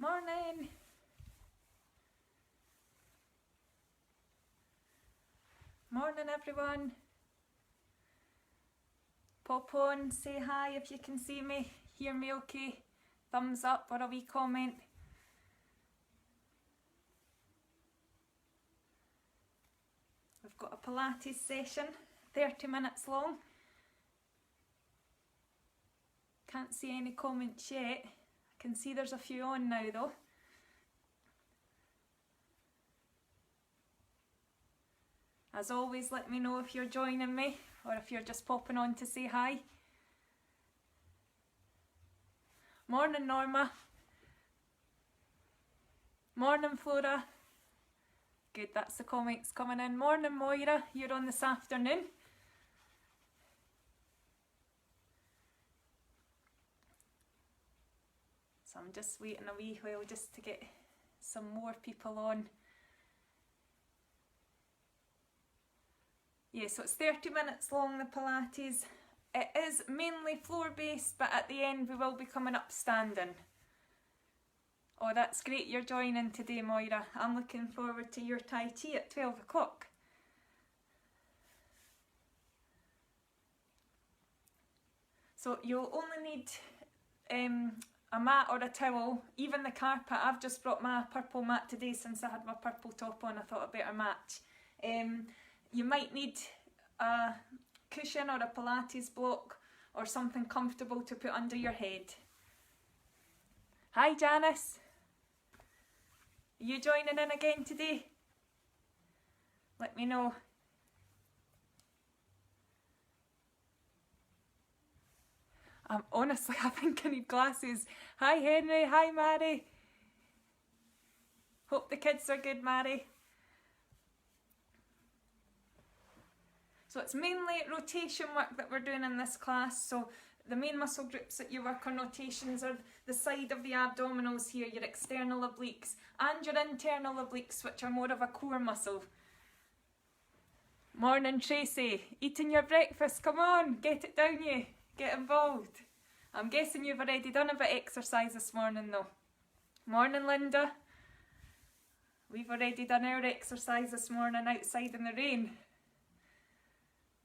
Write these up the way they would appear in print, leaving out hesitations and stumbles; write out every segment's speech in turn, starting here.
Morning. Morning everyone. Pop on, say hi if you can see me, hear me okay. Thumbs up or a wee comment. We've got a Pilates session, 30 minutes long. Can't see any comments yet. I can see there's a few on now though. As always, let me know if you're joining me or if you're just popping on to say hi. Morning Norma. Morning Flora. Good, that's the comments coming in. Morning Moira, you're on this afternoon. So I'm just waiting a wee while just to get some more people on. Yeah, so it's 30 minutes long, the Pilates. It is mainly floor based, but at the end we will be coming up standing. Oh, that's great you're joining today, Moira. I'm looking forward to your Tai Chi at 12 o'clock. So you'll only need a mat or a towel, even the carpet. I've just brought my purple mat today since I had my purple top on. I thought I'd better match. You might need a cushion or a Pilates block or something comfortable to put under your head. Hi Janice. Are you joining in again today? Let me know. Honestly, I think I need glasses. Hi Henry, hi Mary. Hope the kids are good, Mary. So it's mainly rotation work that we're doing in this class. So the main muscle groups that you work on rotations are the side of the abdominals here, your external obliques, and your internal obliques, which are more of a core muscle. Morning Tracy, eating your breakfast, come on, get it down you, get involved. I'm guessing you've already done a bit of exercise this morning though. Morning Linda, we've already done our exercise this morning outside in the rain.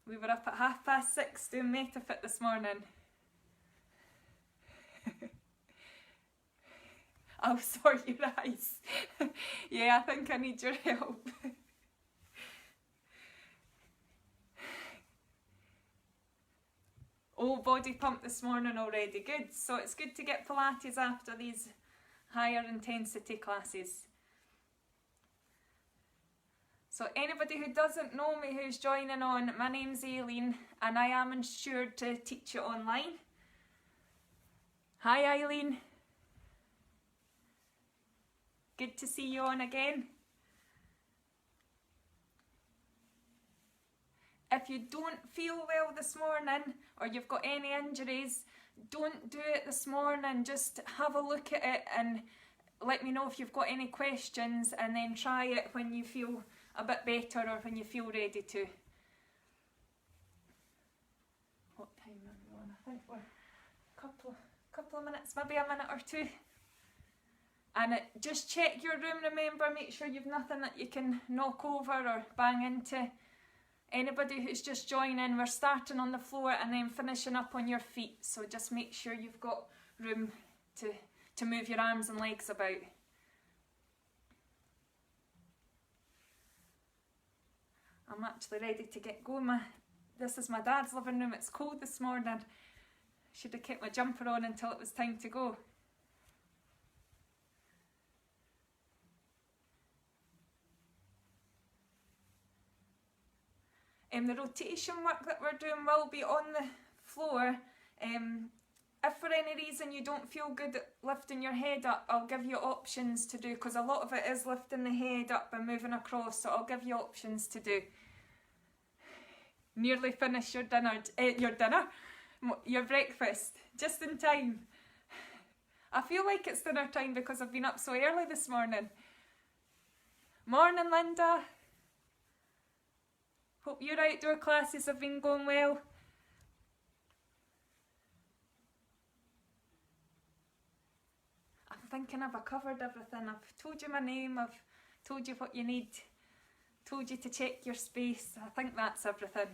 We were up at 6:30 doing MetaFit this morning. I'll sort your eyes. Yeah, I think I need your help. Oh, body pump this morning already. Good. So it's good to get Pilates after these higher intensity classes. So anybody who doesn't know me who's joining on, my name's Eileen and I am insured to teach you online. Hi Eileen. Good to see you on again. If you don't feel well this morning or you've got any injuries, don't do it this morning. Just have a look at it and let me know if you've got any questions, and then try it when you feel a bit better or when you feel ready to. What time are we on? I think we're a couple of minutes, maybe a minute or two. And just check your room, remember, make sure you've nothing that you can knock over or bang into. Anybody who's just joining, we're starting on the floor and then finishing up on your feet, so just make sure you've got room to move your arms and legs about. I'm actually ready to get going. This is my dad's living room. It's cold this morning. Should have kept my jumper on until it was time to go. The rotation work that we're doing will be on the floor. If for any reason you don't feel good at lifting your head up, I'll give you options to do, because a lot of it is lifting the head up and moving across, so I'll give you options to do. Nearly finished your your breakfast, just in time. I feel like it's dinner time because I've been up so early this morning. Morning Linda. Hope your outdoor classes have been going well. I'm thinking, have I covered everything? I've told you my name, I've told you what you need, told you to check your space. I think that's everything.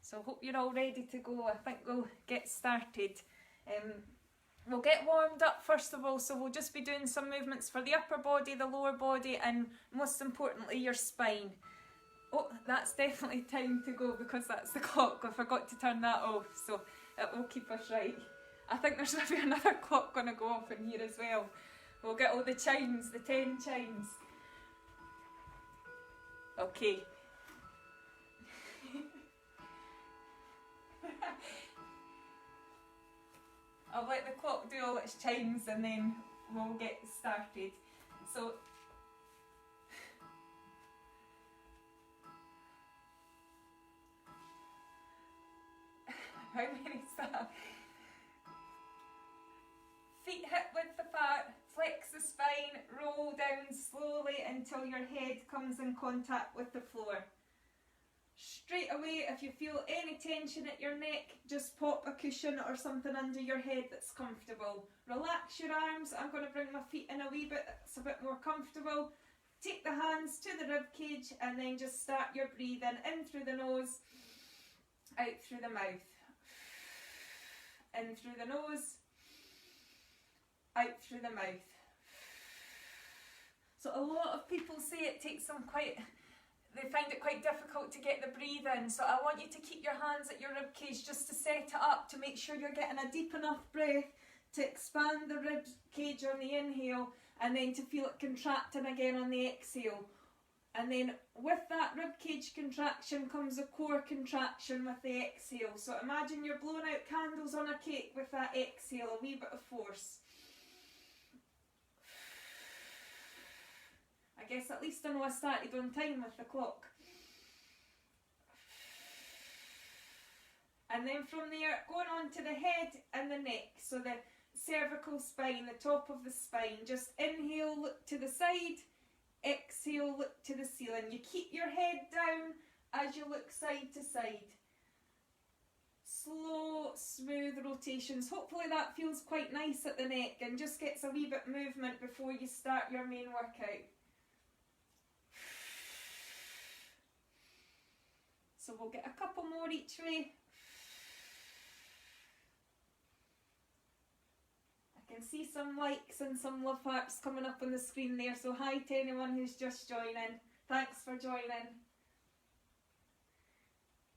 So I hope you're all ready to go. I think we'll get started. We'll get warmed up first of all, so we'll just be doing some movements for the upper body, the lower body, and most importantly your spine. Oh, that's definitely time to go because that's the clock. I forgot to turn that off, so it will keep us right. I think there's maybe another clock going to go off in here as well. We'll get all the chimes, the 10 chimes. Okay. I'll let the clock do all its chimes and then we'll get started. So, how many is that? Feet hip width apart, flex the spine, roll down slowly until your head comes in contact with the floor. Straight away, if you feel any tension at your neck, just pop a cushion or something under your head that's comfortable. Relax your arms. I'm going to bring my feet in a wee bit, it's a bit more comfortable. Take the hands to the rib cage and then just start your breathing in through the nose, out through the mouth. In through the nose, out through the mouth. So a lot of people say it takes them they find it quite difficult to get the breathe in, so I want you to keep your hands at your rib cage just to set it up to make sure you're getting a deep enough breath to expand the rib cage on the inhale and then to feel it contracting again on the exhale. And then with that rib cage contraction comes a core contraction with the exhale. So imagine you're blowing out candles on a cake with that exhale, a wee bit of force. I guess at least I know I started on time with the clock. And then from there, going on to the head and the neck. So the cervical spine, the top of the spine. Just inhale, look to the side. Exhale, look to the ceiling. You keep your head down as you look side to side. Slow, smooth rotations. Hopefully that feels quite nice at the neck and just gets a wee bit movement before you start your main workout. So we'll get a couple more each way. I can see some likes and some love hearts coming up on the screen there. So hi to anyone who's just joining. Thanks for joining.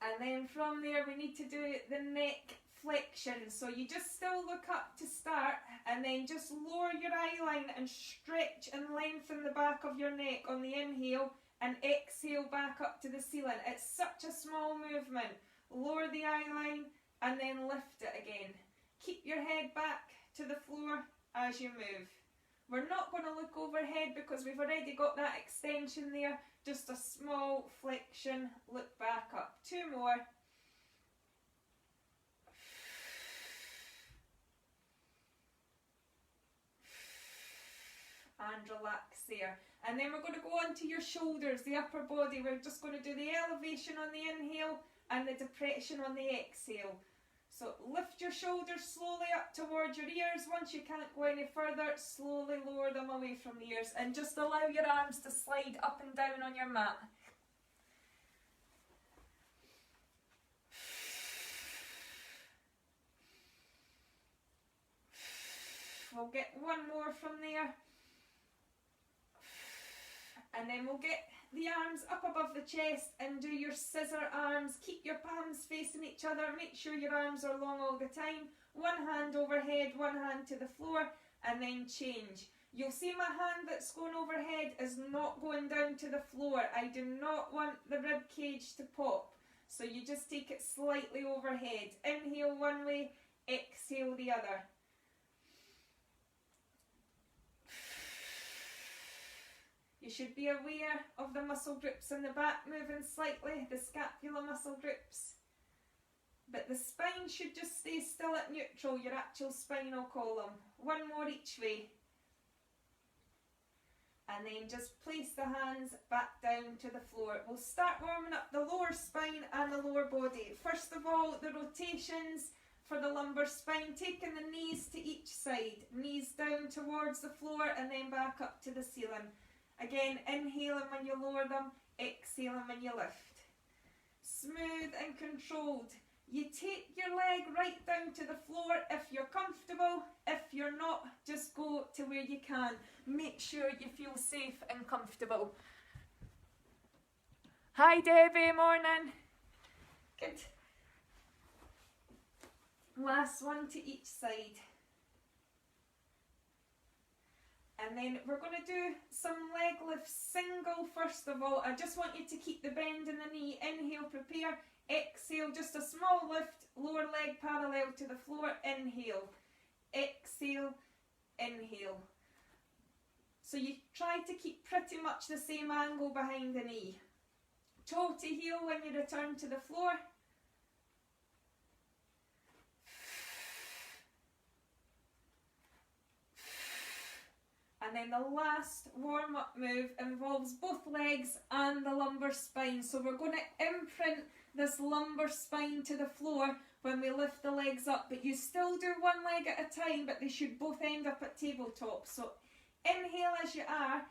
And then from there we need to do the neck flexion. So you just still look up to start and then just lower your eye line and stretch and lengthen the back of your neck on the inhale. And exhale back up to the ceiling. It's such a small movement. Lower the eye line and then lift it again. Keep your head back to the floor as you move. We're not going to look overhead because we've already got that extension there. Just a small flexion, look back up. 2 more. And relax there. And then we're going to go on to your shoulders, the upper body. We're just going to do the elevation on the inhale and the depression on the exhale. So lift your shoulders slowly up towards your ears. Once you can't go any further, slowly lower them away from the ears and just allow your arms to slide up and down on your mat. We'll get 1 more from there. And then we'll get the arms up above the chest and do your scissor arms. Keep your palms facing each other. Make sure your arms are long all the time. 1 hand overhead, 1 hand to the floor, and then change. You'll see my hand that's going overhead is not going down to the floor. I do not want the rib cage to pop. So you just take it slightly overhead. Inhale one way, exhale the other. You should be aware of the muscle groups in the back moving slightly, the scapular muscle groups. But the spine should just stay still at neutral, your actual spinal column. 1 more each way. and then just place the hands back down to the floor. We'll start warming up the lower spine and the lower body. First of all, the rotations for the lumbar spine, taking the knees to each side, knees down towards the floor and then back up to the ceiling. Again, inhaling when you lower them, exhaling when you lift. Smooth and controlled. You take your leg right down to the floor if you're comfortable. If you're not, just go to where you can. Make sure you feel safe and comfortable. Hi Debbie, morning. Good. Last one to each side. And then we're going to do some leg lifts single first of all. I just want you to keep the bend in the knee. Inhale, prepare. Exhale, just a small lift. Lower leg parallel to the floor. Inhale. Exhale. Inhale. So you try to keep pretty much the same angle behind the knee. Toe to heel when you return to the floor. And then the last warm-up move involves both legs and the lumbar spine. So we're going to imprint this lumbar spine to the floor when we lift the legs up. But you still do one leg at a time, but they should both end up at tabletop. So inhale as you are.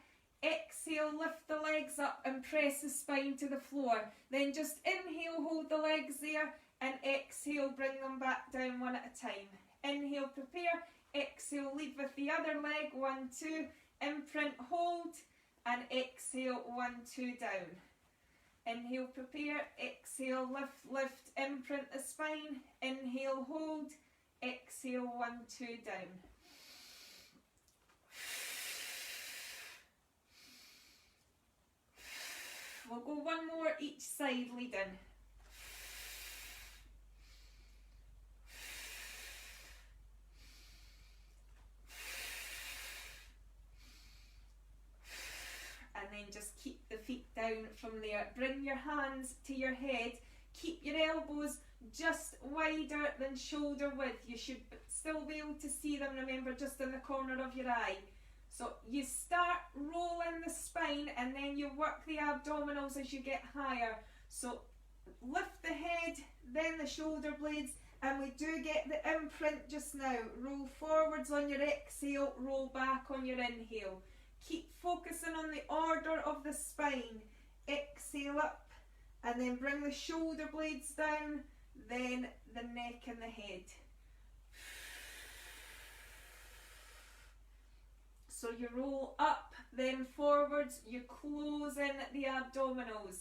Exhale, lift the legs up and press the spine to the floor. Then just inhale, hold the legs there, and exhale, bring them back down one at a time. Inhale, prepare. Exhale, lead with the other leg, 1, 2, imprint, hold, and exhale, 1, 2, down. Inhale, prepare, exhale, lift, lift, imprint the spine, inhale, hold, exhale, 1, 2, down. We'll go one more each side, leading. And then just keep the feet down from there. Bring your hands to your head. Keep your elbows just wider than shoulder width. You should still be able to see them, remember, just in the corner of your eye. So you start rolling the spine and then you work the abdominals as you get higher. So lift the head, then the shoulder blades, and we do get the imprint just now. Roll forwards on your exhale, roll back on your inhale. Keep focusing on the order of the spine. Exhale up and then bring the shoulder blades down, then the neck and the head. So you roll up, then forwards, you close in the abdominals.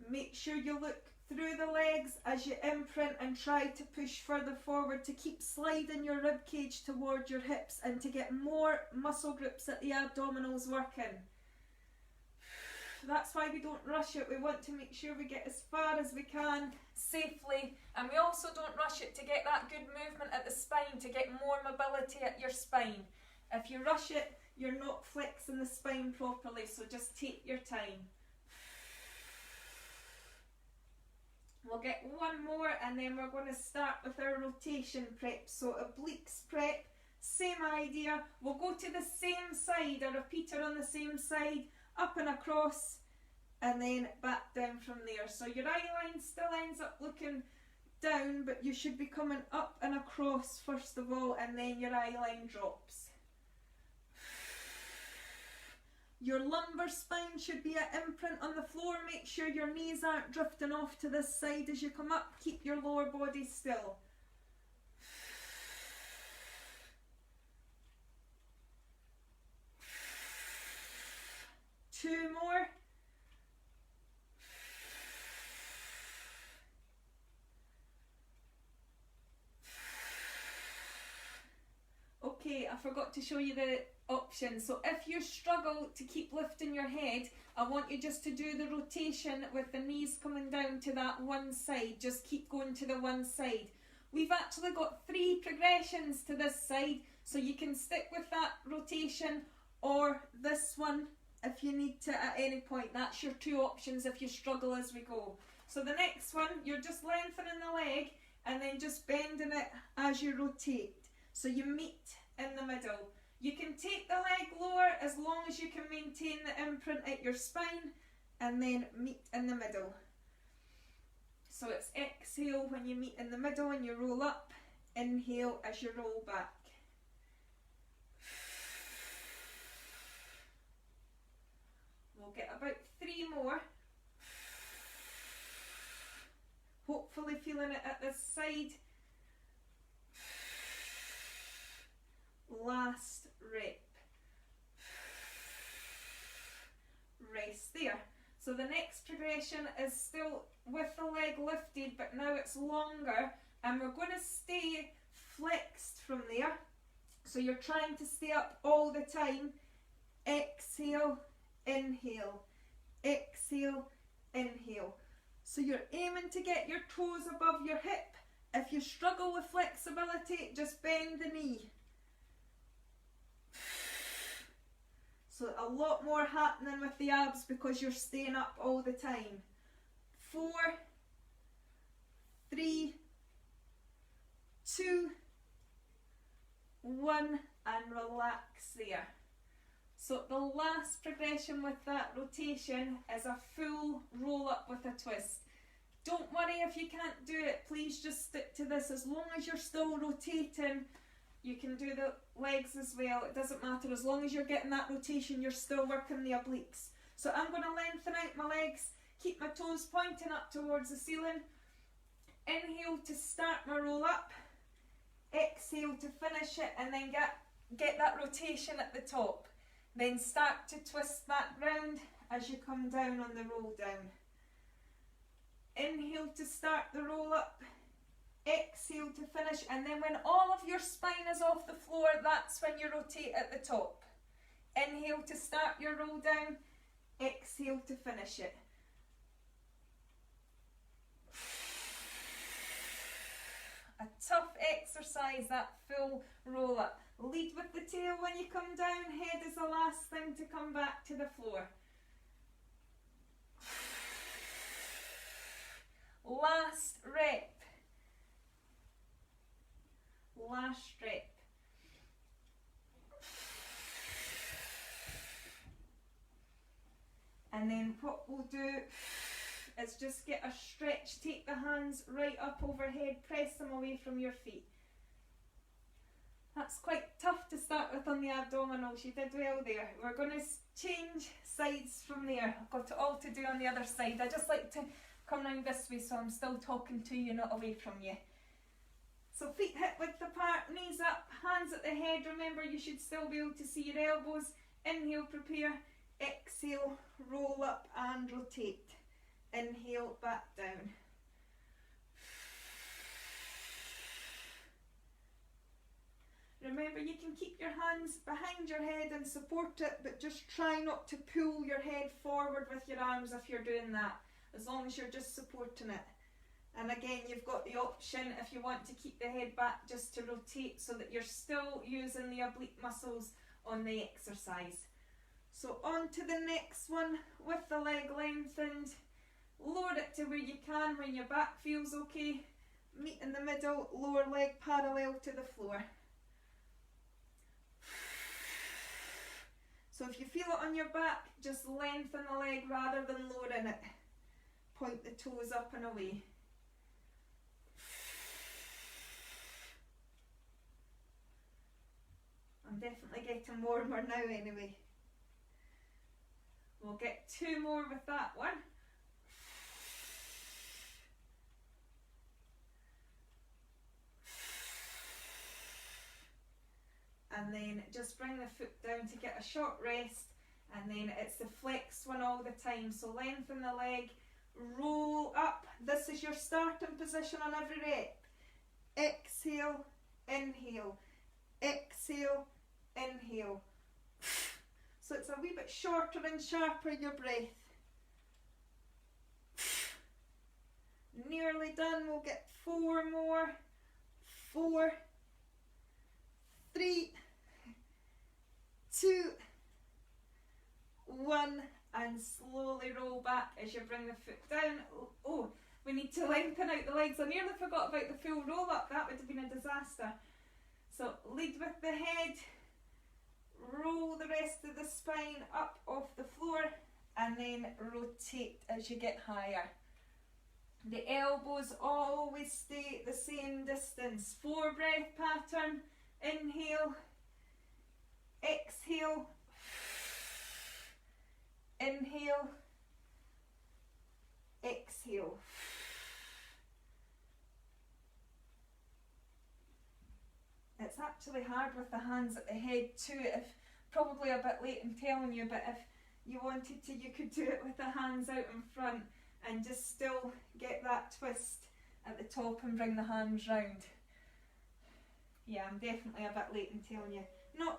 Make sure you look through the legs as you imprint and try to push further forward to keep sliding your rib cage toward your hips and to get more muscle groups at the abdominals working. That's why we don't rush it. We want to make sure we get as far as we can safely, and we also don't rush it to get that good movement at the spine, to get more mobility at your spine. If you rush it, you're not flexing the spine properly, so just take your time. We'll get one more and then we're going to start with our rotation prep. So obliques prep, same idea. We'll go to the same side, a repeater on the same side, up and across, and then back down from there. So your eye line still ends up looking down, but you should be coming up and across first of all, and then your eye line drops. Your lumbar spine should be at imprint on the floor. Make sure your knees aren't drifting off to this side as you come up. Keep your lower body still. Two more. Okay, I forgot to show you the option. So if you struggle to keep lifting your head, I want you just to do the rotation with the knees coming down to that one side. Just keep going to the one side. We've actually got 3 progressions to this side, so you can stick with that rotation or this one if you need to at any point. That's your 2 options if you struggle as we go. So the next one, you're just lengthening the leg and then just bending it as you rotate. So you meet in the middle. You can take the leg lower as long as you can maintain the imprint at your spine, and then meet in the middle. So it's exhale when you meet in the middle and you roll up, inhale as you roll back. We'll get about 3 more. Hopefully feeling it at this side. Last rep. Rest there. So the next progression is still with the leg lifted, but now it's longer, and we're going to stay flexed from there. So you're trying to stay up all the time. Exhale, inhale, exhale, inhale. So you're aiming to get your toes above your hip. If you struggle with flexibility, just bend the knee. So a lot more happening with the abs because you're staying up all the time. 4, 3, 2, 1, and relax there. So the last progression with that rotation is a full roll up with a twist. Don't worry if you can't do it, please just stick to this. As long as you're still rotating, you can do the legs as well. It doesn't matter, as long as you're getting that rotation, you're still working the obliques. So I'm going to lengthen out my legs, keep my toes pointing up towards the ceiling. Inhale to start my roll up, exhale to finish it, and then get that rotation at the top. Then start to twist that round as you come down on the roll down. Inhale to start the roll up, exhale to finish, and then when all of your spine is off the floor, that's when you rotate at the top. Inhale to start your roll down, exhale to finish it. A tough exercise, that full roll up. Lead with the tail when you come down, head is the last thing to come back to the floor. Last rep. Last rep. And then what we'll do is just get a stretch. Take the hands right up overhead, press them away from your feet. That's quite tough to start with on the abdominals. You did well there. We're going to change sides from there. I've got it all to do on the other side. I just like to come round this way so I'm still talking to you, not away from you. So feet hip width apart, knees up, hands at the head. Remember, you should still be able to see your elbows. Inhale, prepare. Exhale, roll up and rotate. Inhale, back down. Remember, you can keep your hands behind your head and support it, but just try not to pull your head forward with your arms if you're doing that, as long as you're just supporting it. And again, you've got the option, if you want to keep the head back, just to rotate so that you're still using the oblique muscles on the exercise. So on to the next one with the leg lengthened. Lower it to where you can when your back feels okay. Meet in the middle, lower leg parallel to the floor. So if you feel it on your back, just lengthen the leg rather than lowering it. Point the toes up and away. I'm definitely getting warmer now anyway. We'll get 2 more with that one. And then just bring the foot down to get a short rest, and then it's the flex one all the time. So lengthen the leg, roll up. This is your starting position on every rep. Exhale, inhale, exhale, inhale. So it's a wee bit shorter and sharper, your breath. Nearly done. We'll get 4 more. 4, 3, 2, 1, and slowly roll back as you bring the foot down. Oh, we need to lengthen out the legs. I nearly forgot about the full roll up. That would have been a disaster. So lead with the head, roll the rest of the spine up off the floor and then rotate as you get higher. The elbows always stay the same distance. 4 breath pattern. Inhale, exhale, inhale, exhale. It's actually hard with the hands at the head too. If probably a bit late in telling you, but if you wanted to, you could do it with the hands out in front and just still get that twist at the top and bring the hands round. Yeah, I'm definitely a bit late in telling you. No,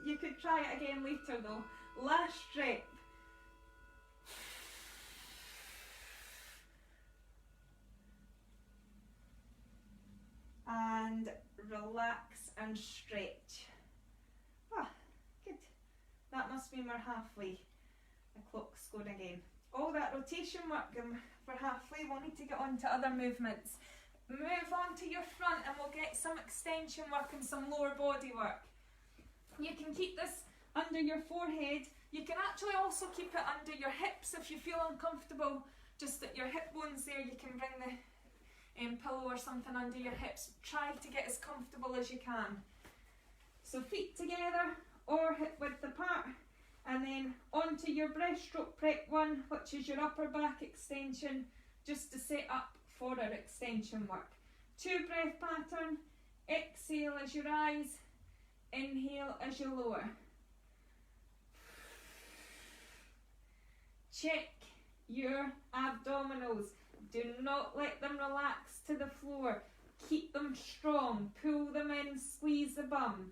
you could try it again later though. Last rep. And relax and stretch. Ah, good. That must mean we're halfway. The clock's going again. All that rotation work and we're halfway. We'll need to get on to other movements. Move on to your front and we'll get some extension work and some lower body work. You can keep this under your forehead. You can actually also keep it under your hips if you feel uncomfortable. Just at your hip bones there, you can bring the pillow or something under your hips. Try to get as comfortable as you can. So feet together or hip width apart, and then onto your breaststroke prep 1, which is your upper back extension, just to set up for our extension work. 2 breath pattern. Exhale as you rise, inhale as you lower. Check your abdominals. Do not let them relax to the floor. Keep them strong. Pull them in, squeeze the bum.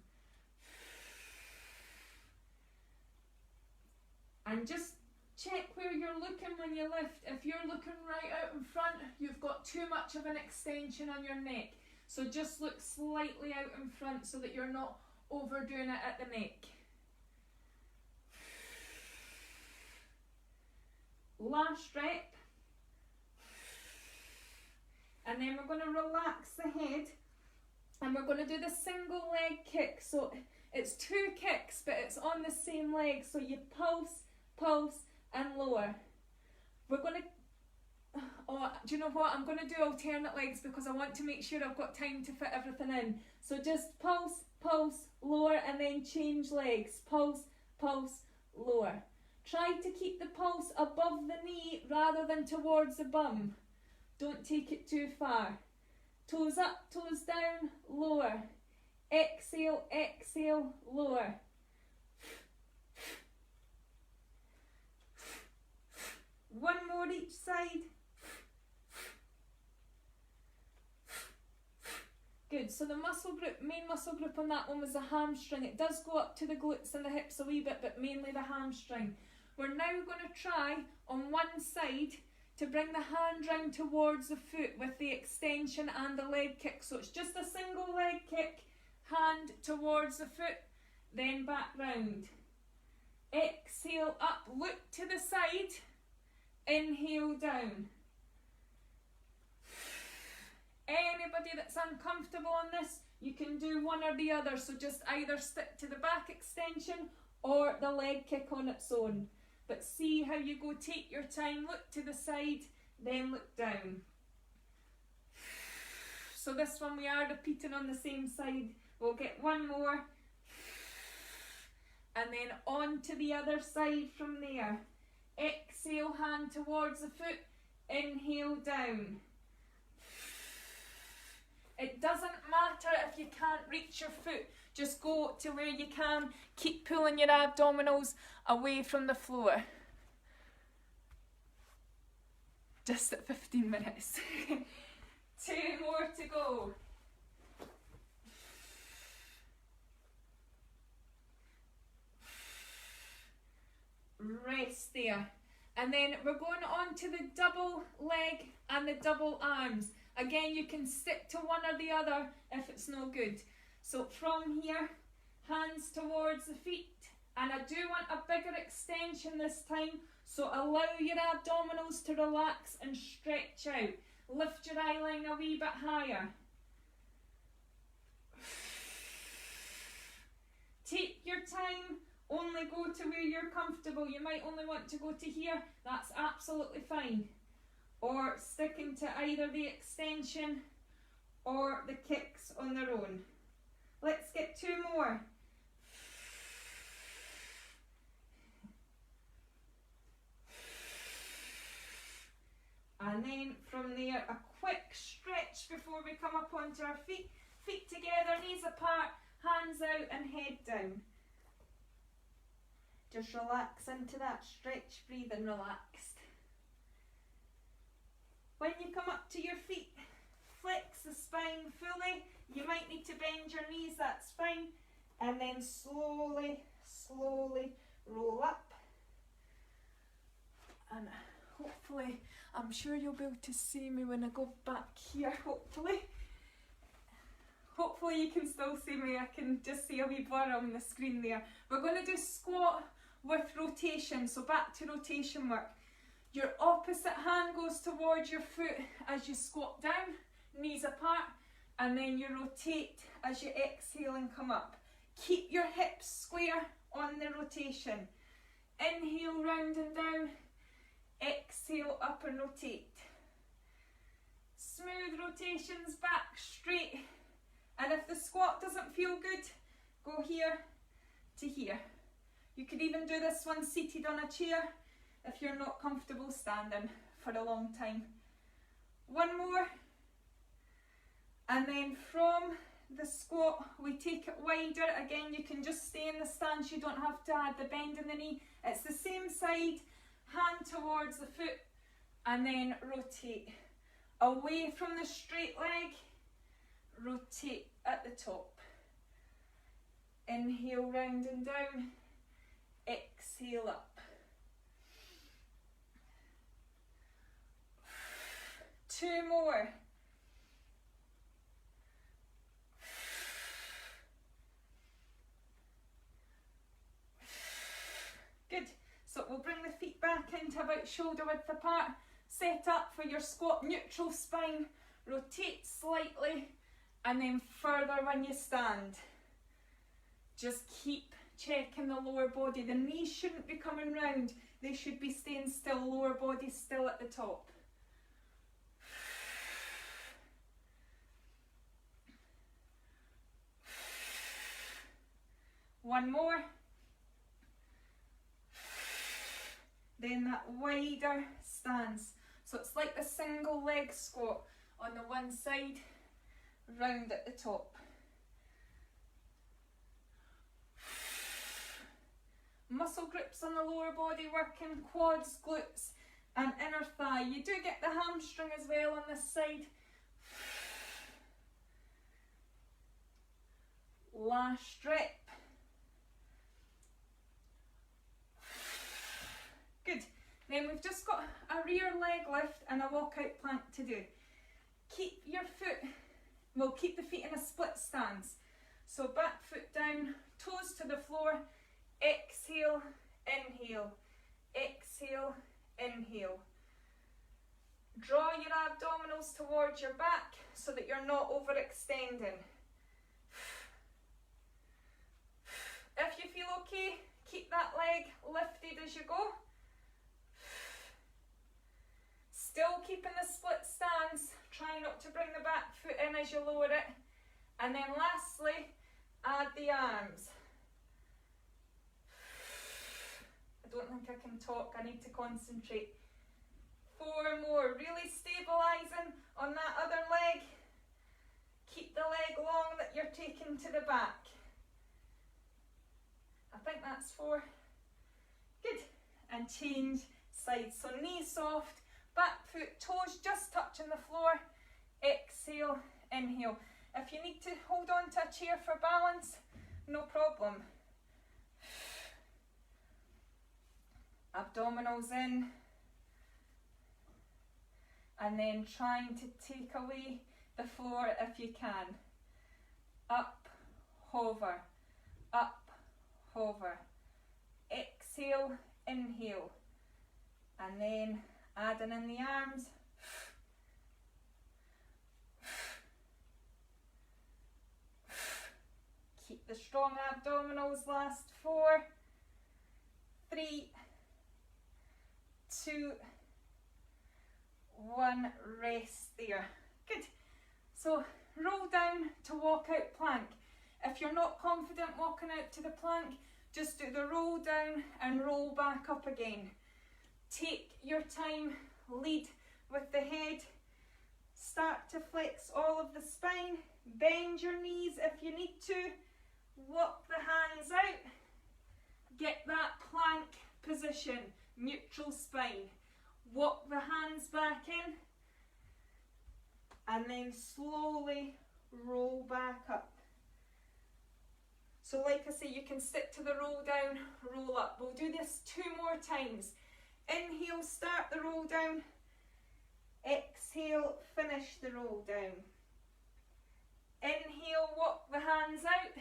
And just check where you're looking when you lift. If you're looking right out in front, you've got too much of an extension on your neck. So just look slightly out in front so that you're not overdoing it at the neck. Last rep. And then we're going to relax the head and we're going to do the single leg kick. So it's 2 kicks, but it's on the same leg. So you pulse, pulse and lower. We're going to, oh, do you know what? I'm going to do alternate legs because I want to make sure I've got time to fit everything in. So just pulse, pulse, lower and then change legs. Pulse, pulse, lower. Try to keep the pulse above the knee rather than towards the bum. Don't take it too far. Toes up, toes down, lower. Exhale, exhale, lower. One more each side. Good, so the muscle group, main muscle group on that one was the hamstring. It does go up to the glutes and the hips a wee bit, but mainly the hamstring. We're now going to try on one side to bring the hand round towards the foot with the extension and the leg kick. So it's just a single leg kick, hand towards the foot, then back round. Exhale up, look to the side, inhale down. Anybody that's uncomfortable on this, you can do one or the other. So just either stick to the back extension or the leg kick on its own. But see how you go, take your time, look to the side, then look down. So this one we are repeating on the same side. We'll get one more. And then on to the other side from there. Exhale, hand towards the foot, inhale down. It doesn't matter if you can't reach your foot. Just go to where you can. Keep pulling your abdominals away from the floor. Just at 15 minutes. 2 more to go. Rest there. And then we're going on to the double leg and the double arms. Again, you can stick to one or the other if it's no good. So from here, hands towards the feet. And I do want a bigger extension this time. So allow your abdominals to relax and stretch out. Lift your eye line a wee bit higher. Take your time, only go to where you're comfortable. You might only want to go to here, that's absolutely fine. Or sticking to either the extension or the kicks on their own. Let's get 2 more. And then from there, a quick stretch before we come up onto our feet. Feet together, knees apart, hands out and head down. Just relax into that stretch, breathe and relaxed. When you come up to your feet, flex the spine fully. You might need to bend your knees, that's fine. And then slowly, slowly roll up. And hopefully, I'm sure you'll be able to see me when I go back here, hopefully. Hopefully you can still see me, I can just see a wee blur on the screen there. We're going to do squat with rotation, so back to rotation work. Your opposite hand goes towards your foot as you squat down, knees apart, and then you rotate as you exhale and come up. Keep your hips square on the rotation. Inhale, round and down. Exhale, up and rotate. Smooth rotations, back straight. And if the squat doesn't feel good, go here to here. You could even do this one seated on a chair if you're not comfortable standing for a long time. 1 more. And then from the squat, we take it wider. Again, you can just stay in the stance. You don't have to add the bend in the knee. It's the same side. Hand towards the foot and then rotate away from the straight leg, rotate at the top. Inhale, round and down, exhale up. 2 more. Good. So we'll bring the feet back into about shoulder width apart. Set up for your squat, neutral spine. Rotate slightly and then further when you stand. Just keep checking the lower body. The knees shouldn't be coming round. They should be staying still, lower body still at the top. One more. Then that wider stance. So it's like a single leg squat on the one side, round at the top. Muscle grips on the lower body working, quads, glutes and inner thigh. You do get the hamstring as well on this side. Last rep. Good. Then we've just got a rear leg lift and a walkout plank to do. Keep your foot, well, keep the feet in a split stance. So back foot down, toes to the floor, exhale, inhale, exhale, inhale. Draw your abdominals towards your back so that you're not overextending. If you feel okay, keep that leg lifted as you go. Still keeping the split stance, try not to bring the back foot in as you lower it. And then lastly, add the arms. I don't think I can talk, I need to concentrate. 4 more, really stabilising on that other leg. Keep the leg long that you're taking to the back. I think that's 4. Good. And change sides. So knees soft, back foot, toes just touching the floor. Exhale, inhale. If you need to hold on to a chair for balance, no problem. Abdominals in. And then trying to take away the floor if you can. Up, hover, up, hover. Exhale, inhale. And then adding in the arms. Keep keep the strong abdominals. Last 4, 3, 2, 1, rest there. Good. So roll down to walk out plank. If you're not confident walking out to the plank, just do the roll down and roll back up again. Take your time, lead with the head. Start to flex all of the spine. Bend your knees if you need to. Walk the hands out. Get that plank position, neutral spine. Walk the hands back in. And then slowly roll back up. So like I say, you can stick to the roll down, roll up. We'll do this 2 more times. Inhale, start the roll down. Exhale, finish the roll down. Inhale, walk the hands out.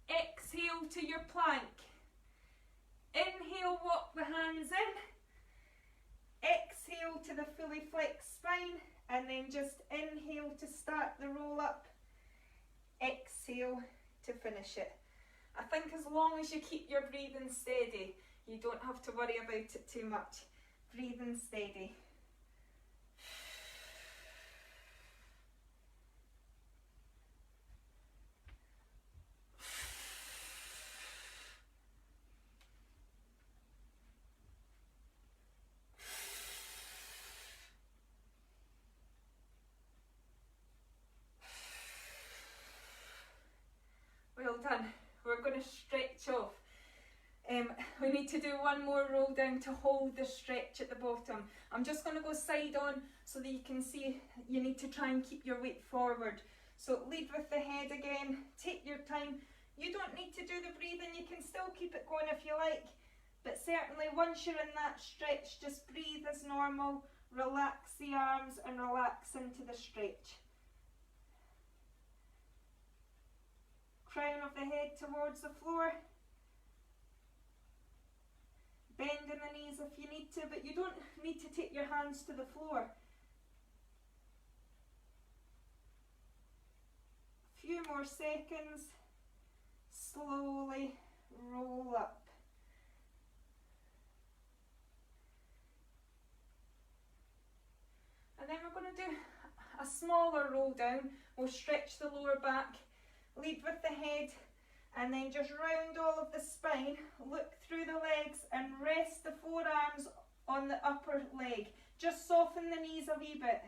Exhale to your plank. Inhale, walk the hands in. Exhale to the fully flexed spine. And then just inhale to start the roll up. Exhale to finish it. I think as long as you keep your breathing steady, you don't have to worry about it too much. Breathing steady. Well done. We're going to stretch off. We need to do 1 more roll down to hold the stretch at the bottom. I'm just going to go side on so that you can see you need to try and keep your weight forward. So lead with the head again. Take your time. You don't need to do the breathing. You can still keep it going if you like. But certainly once you're in that stretch, just breathe as normal. Relax the arms and relax into the stretch. Crown of the head towards the floor. Bend in the knees if you need to, but you don't need to take your hands to the floor. A few more seconds. Slowly roll up. And then we're going to do a smaller roll down. We'll stretch the lower back. Lead with the head and then just round all of the spine, look through the legs and rest the forearms on the upper leg. Just soften the knees a wee bit.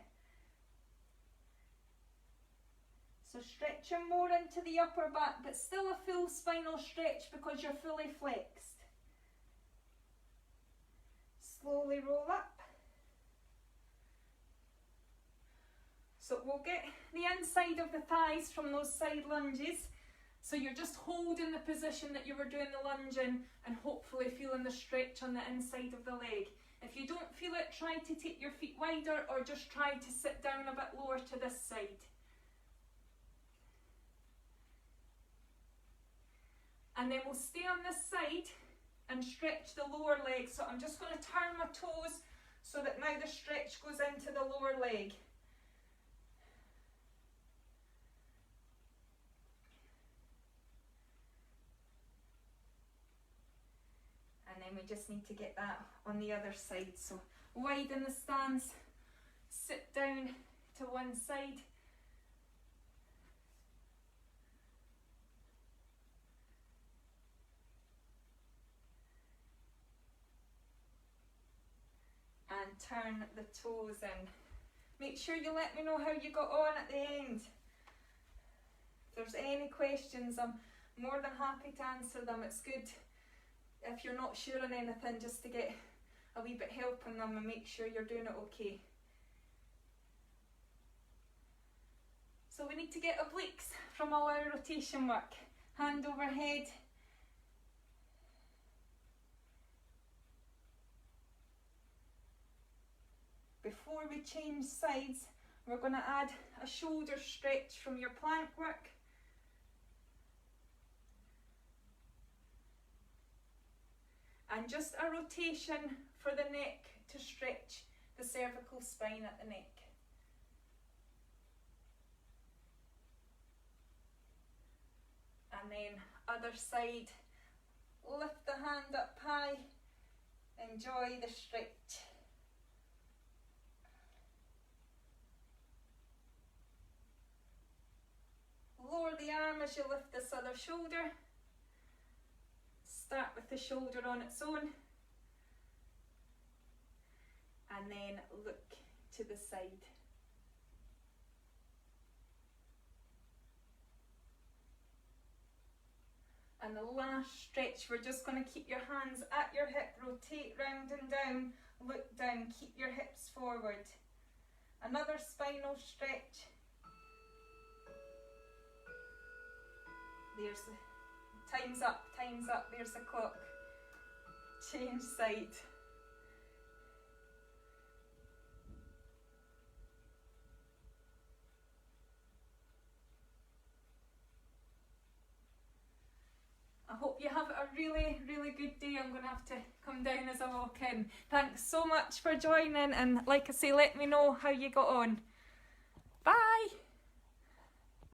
So stretching more into the upper back, but still a full spinal stretch because you're fully flexed. Slowly roll up. So we'll get the inside of the thighs from those side lunges. So you're just holding the position that you were doing the lunge in and hopefully feeling the stretch on the inside of the leg. If you don't feel it, try to take your feet wider or just try to sit down a bit lower to this side. And then we'll stay on this side and stretch the lower leg. So I'm just going to turn my toes so that now the stretch goes into the lower leg. And then we just need to get that on the other side. So widen the stance, sit down to one side. And turn the toes in. Make sure you let me know how you got on at the end. If there's any questions, I'm more than happy to answer them. It's good if you're not sure on anything just to get a wee bit help on them and make sure you're doing it okay. So we need to get obliques from all our rotation work. Hand over head. Before we change sides, we're going to add a shoulder stretch from your plank work. And just a rotation for the neck to stretch the cervical spine at the neck. And And then other side, lift the hand up high, enjoy the stretch. Lower the arm as you lift this other shoulder. Start with the shoulder on its own. And then look to the side. And the last stretch, we're just going to keep your hands at your hip, rotate round and down, look down, keep your hips forward. Another spinal stretch. There's the, time's up, there's the clock. Change side. I hope you have a really, really good day. I'm going to have to come down as I walk in. Thanks so much for joining, and like I say, let me know how you got on.